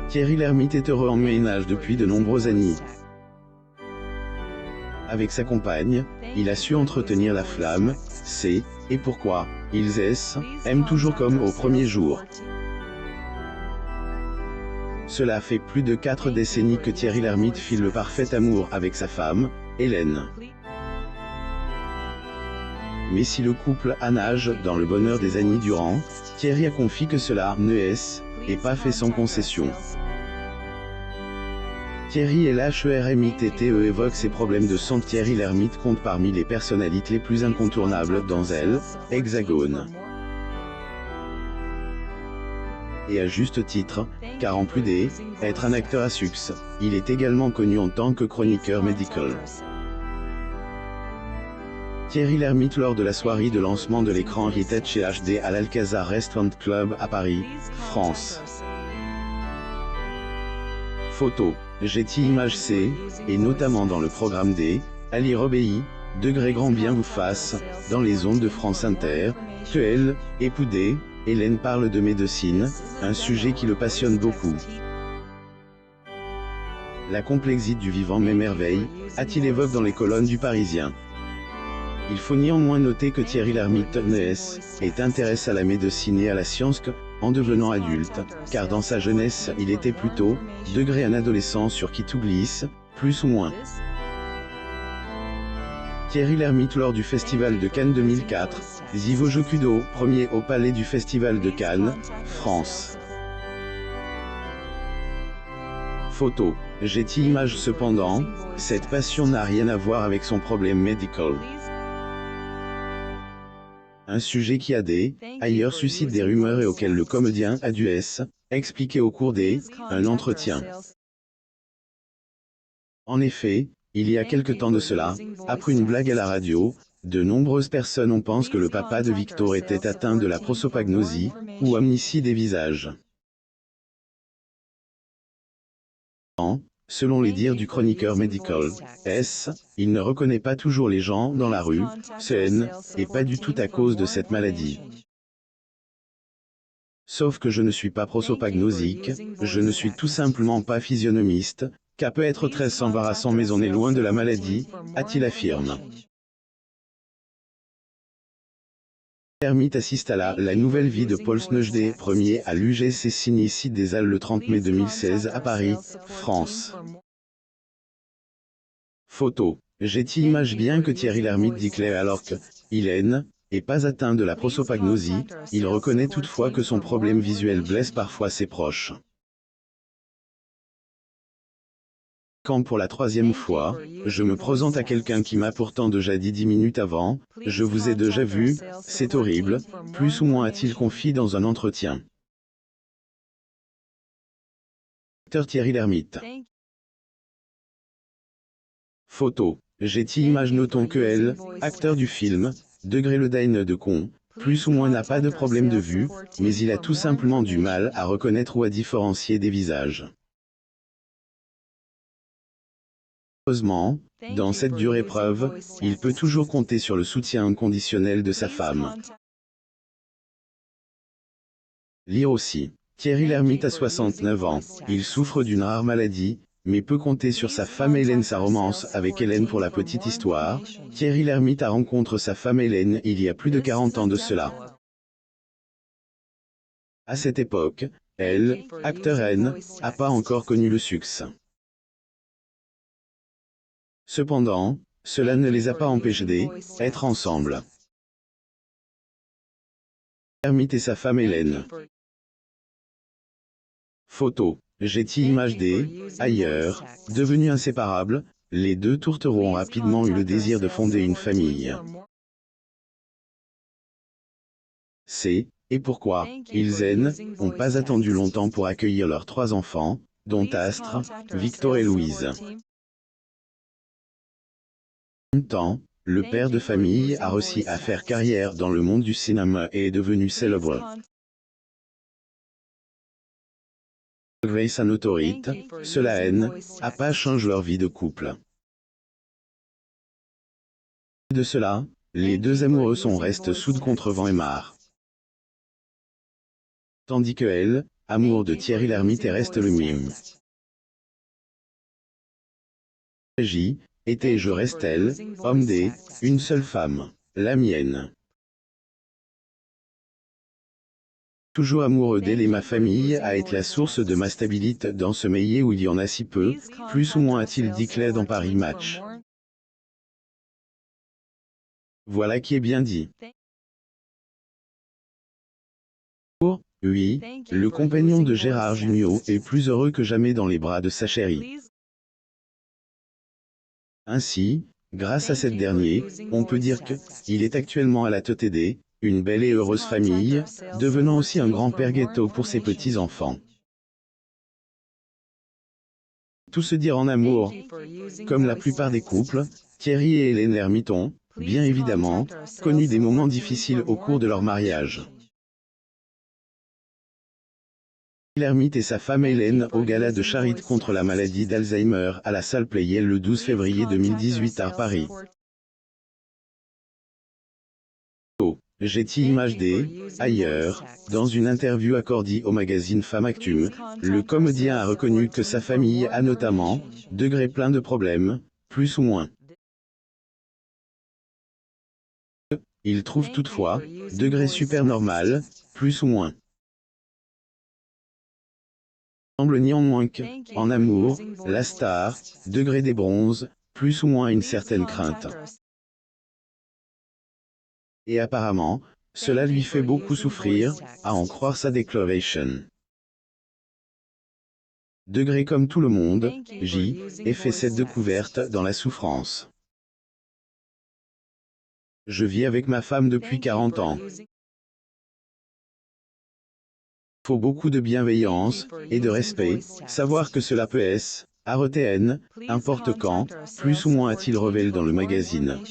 Thierry Lhermitte est heureux en ménage depuis de nombreuses années. Avec sa compagne, il a su entretenir la flamme, c'est, et pourquoi, ils aiment toujours comme au premier jour. Cela fait plus de 4 décennies que Thierry Lhermitte file le parfait amour avec sa femme, Hélène. Mais si le couple a nage dans le bonheur des années durant, Thierry a confié que cela ne est pas fait sans concession. Thierry Lhermitte évoque ses problèmes de santé. Thierry Lhermitte compte parmi les personnalités les plus incontournables dans l'Hexagone. Et à juste titre, car en plus d'être un acteur à succès, il est également connu en tant que chroniqueur médical. Thierry Lhermitte lors de la soirée de lancement de l'écran Heritage HD à l'Alcazar Restaurant Club à Paris, France. Photo, Getty Images C, et notamment dans le programme D, Ali Robéi, Degré Grand Bien vous fasse, dans les ondes de France Inter, que elle, époux Hélène parle de médecine, un sujet qui le passionne beaucoup. La complexité du vivant m'émerveille, a-t-il évoqué dans les colonnes du Parisien. Il faut néanmoins noter que Thierry Lhermitte est intéressé à la médecine et à la science en devenant adulte, car dans sa jeunesse il était plutôt, un adolescent sur qui tout glisse, plus ou moins. Thierry Lhermitte lors du Festival de Cannes 2004, Zivo Jokudo, premier au Palais du Festival de Cannes, France. Photo, Getty Images. Cependant, cette passion n'a rien à voir avec son problème médical. Un sujet qui ailleurs suscite des rumeurs et auquel le comédien a dû expliquer au cours un entretien. En effet, il y a quelque temps de cela, après une blague à la radio, de nombreuses personnes ont pensé que le papa de Victor était atteint de la prosopagnosie, ou amnésie des visages. Selon les dires du chroniqueur médical, il ne reconnaît pas toujours les gens dans la rue, et pas du tout à cause de cette maladie. Sauf que je ne suis pas prosopagnosique, je ne suis tout simplement pas physionomiste, qu'à peut être très embarrassant mais on est loin de la maladie, a-t-il affirmé. Lhermitte assiste à la nouvelle vie de Paul Sneude, premier à l'UGC Cinécide des Halles le 30 mai 2016 à Paris, France. Photo, Getty Images. Bien que Thierry Lhermitte déclare alors que Hélène n'est pas atteint de la prosopagnosie, il reconnaît toutefois que son problème visuel blesse parfois ses proches. Quand pour la 3e fois, je me présente à quelqu'un qui m'a pourtant déjà dit 10 minutes avant, je vous ai déjà vu, c'est horrible, plus ou moins a-t-il confié dans un entretien. Acteur Thierry Lhermitte. Photo, Getty Images. Notons que acteur du film, le Daine de Con, plus ou moins n'a pas de problème de vue, mais il a tout simplement du mal à reconnaître ou à différencier des visages. Heureusement, dans cette dure épreuve, il peut toujours compter sur le soutien inconditionnel de sa femme. Lire aussi. Thierry Lhermitte a 69 ans, il souffre d'une rare maladie, mais peut compter sur sa femme Hélène. Sa romance avec Hélène. Pour la petite histoire, Thierry Lhermitte a rencontré sa femme Hélène il y a plus de 40 ans de cela. À cette époque, acteur n'a pas encore connu le succès. Cependant, cela ne les a pas empêchés d'être ensemble. Lhermitte et sa femme Hélène. Photo, Getty Images. Ailleurs, devenus inséparables, les deux tourtereaux ont rapidement eu le désir de fonder une famille. Et pourquoi, ils n'ont pas attendu longtemps pour accueillir leurs 3 enfants, dont Astre, Victor et Louise. En même temps, le père de famille a réussi à faire carrière dans le monde du cinéma et est devenu célèbre. Malgré sa notoriété, cela n'a pas changé leur vie de couple. De cela, les deux amoureux sont restés soudés contre vent et marre. Tandis que Amour de Thierry Lhermitte et reste le mime. J. Était et je reste elle, homme des, une seule femme, la mienne. Toujours amoureux d'elle et ma famille a été la source de ma stabilité dans ce métier où il y en a si peu, plus ou moins a-t-il dit Claire dans Paris Match. Voilà qui est bien dit. Oui, le compagnon de Gérard Jugnot est plus heureux que jamais dans les bras de sa chérie. Ainsi, grâce à cette dernière, on peut dire qu'il est actuellement à la tête des, une belle et heureuse famille, devenant aussi un grand-père ghetto pour ses petits-enfants. Tout se dire en amour. Comme la plupart des couples, Thierry et Hélène Lhermitte ont, bien évidemment, connu des moments difficiles au cours de leur mariage. Lhermitte et sa femme Hélène au gala de charité contre la maladie d'Alzheimer à la salle Pleyel le 12 février 2018 à Paris. Getty Images ailleurs, dans une interview accordée au magazine Femme Actum, le comédien a reconnu que sa famille a notamment, degré plein de problèmes, plus ou moins. Il trouve toutefois, degré super normal, plus ou moins. Semble néanmoins que, en amour, la star, degré des bronzes, plus ou moins une certaine crainte. Et apparemment, cela lui fait beaucoup souffrir, à en croire sa déclaration. Degré comme tout le monde, J, et fait cette découverte dans la souffrance. Je vis avec ma femme depuis 40 ans. Faut beaucoup de bienveillance, et de respect, savoir que cela peut être, RTN, importe quand, plus ou moins a-t-il révélé dans le magazine.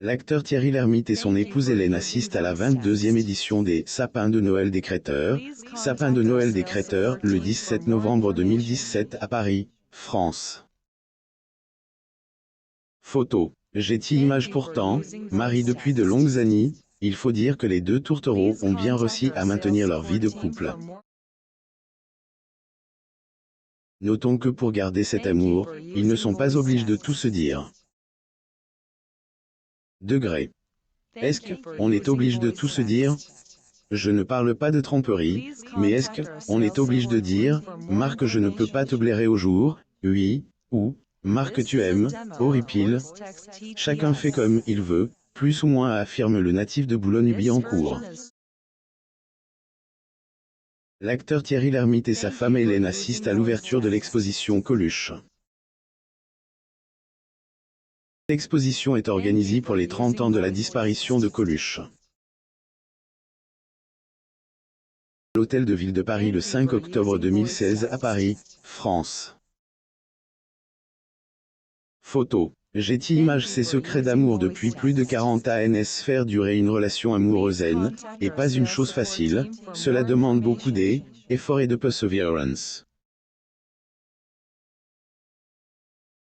L'acteur Thierry Lhermitte et son épouse Hélène assistent à la 22e édition des Sapins de Noël des Créteurs, Sapins de Noël des Créteurs, le 17 novembre 2017 à Paris, France. Photo. Getty Images pourtant, mariés depuis de longues années, il faut dire que les deux tourtereaux ont bien réussi à maintenir leur vie de couple. Notons que pour garder cet amour, ils ne sont pas obligés de tout se dire. Degré. Est-ce qu'on est obligé de tout se dire? Je ne parle pas de tromperie, mais est-ce qu'on est obligé de dire, Marc je ne peux pas te blairer au jour, oui, ou, Marc tu aimes, horripile. Chacun fait comme il veut, plus ou moins affirme le natif de Boulogne-Billancourt. L'acteur Thierry Lhermitte et sa femme Hélène assistent à l'ouverture de l'exposition Coluche. L'exposition est organisée pour les 30 ans de la disparition de Coluche. L'Hôtel de Ville de Paris le 5 octobre 2016 à Paris, France. Photo. Getty Images. Ses secrets d'amour depuis plus de 40 ans. Faire durer une relation amoureuse et pas une chose facile, cela demande beaucoup d'efforts et de perseverance.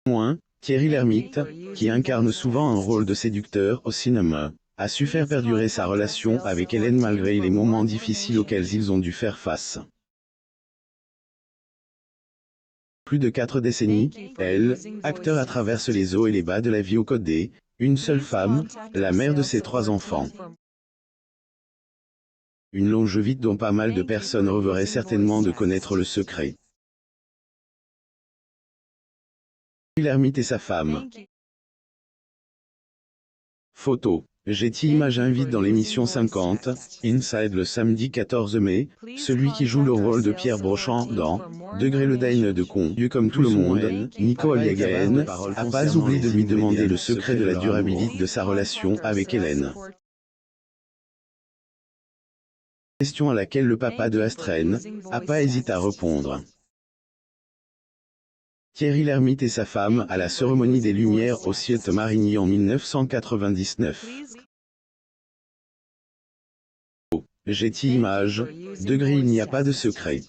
Moins, Thierry Lhermitte, qui incarne souvent un rôle de séducteur au cinéma, a su faire perdurer sa relation avec Hélène malgré les moments difficiles auxquels ils ont dû faire face. Plus de 4 décennies, elle, acteur à traverse les hauts et les bas de la vie au Côte d'Ivoire, une seule femme, la mère de ses 3 enfants. Une longévité dont pas mal de personnes rêveraient certainement de connaître le secret. Lhermitte et sa femme. Photo. Getty Images invite dans l'émission 50, Inside le samedi 14 mai, celui qui joue le rôle de Pierre Brochant dans Degré le Daine de Con. Dieu comme tout le monde, Nico Aliagaen a pas oublié de lui demander le secret de la durabilité de sa relation avec Hélène. Question à laquelle le papa de Astren a pas hésité à répondre. Thierry Lhermitte et sa femme à la cérémonie des Lumières au Ciel de Marigny en 1999. Getty Images, Degré. Il n'y a pas de secret.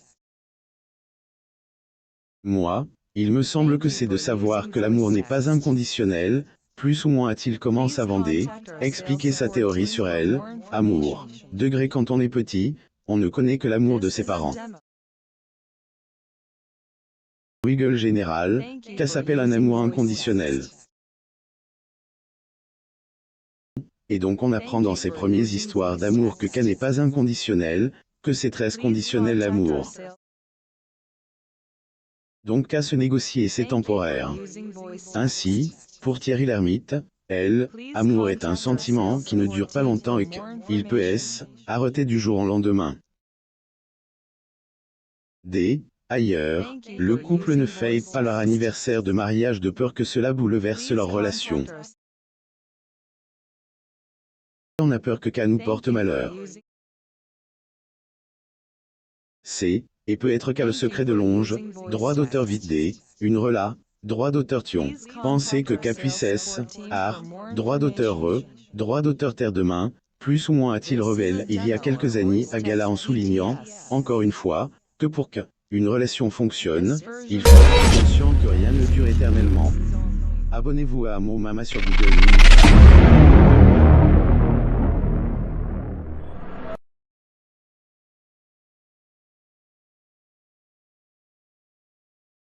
Moi, il me semble que c'est de savoir que l'amour n'est pas inconditionnel, plus ou moins a-t-il commencé à expliquer sa théorie sur elle, amour. Degré. Quand on est petit, on ne connaît que l'amour de ses parents. Wiggle général, qu'à s'appelle un amour inconditionnel. Et donc on apprend dans ces premières histoires d'amour que K n'est pas inconditionnel, que c'est très conditionnel l'amour. Donc K se négocie et c'est temporaire. Ainsi, pour Thierry Lhermitte, amour est un sentiment qui ne dure pas longtemps et qu'il peut arrêter du jour au lendemain. Ailleurs, le couple ne fête pas leur anniversaire de mariage de peur que cela bouleverse leur relation. On a peur que K nous porte malheur. Et peut être qu'à le secret de Longe, droit d'auteur vidé, une rela, droit d'auteur tion, penser que K puisse droit d'auteur droit d'auteur terre demain, plus ou moins a-t-il révélé il y a quelques années à Gala en soulignant, encore une fois, que pour que une relation fonctionne, il faut être conscient que rien ne dure éternellement. Abonnez-vous à Mon Mama sur Google.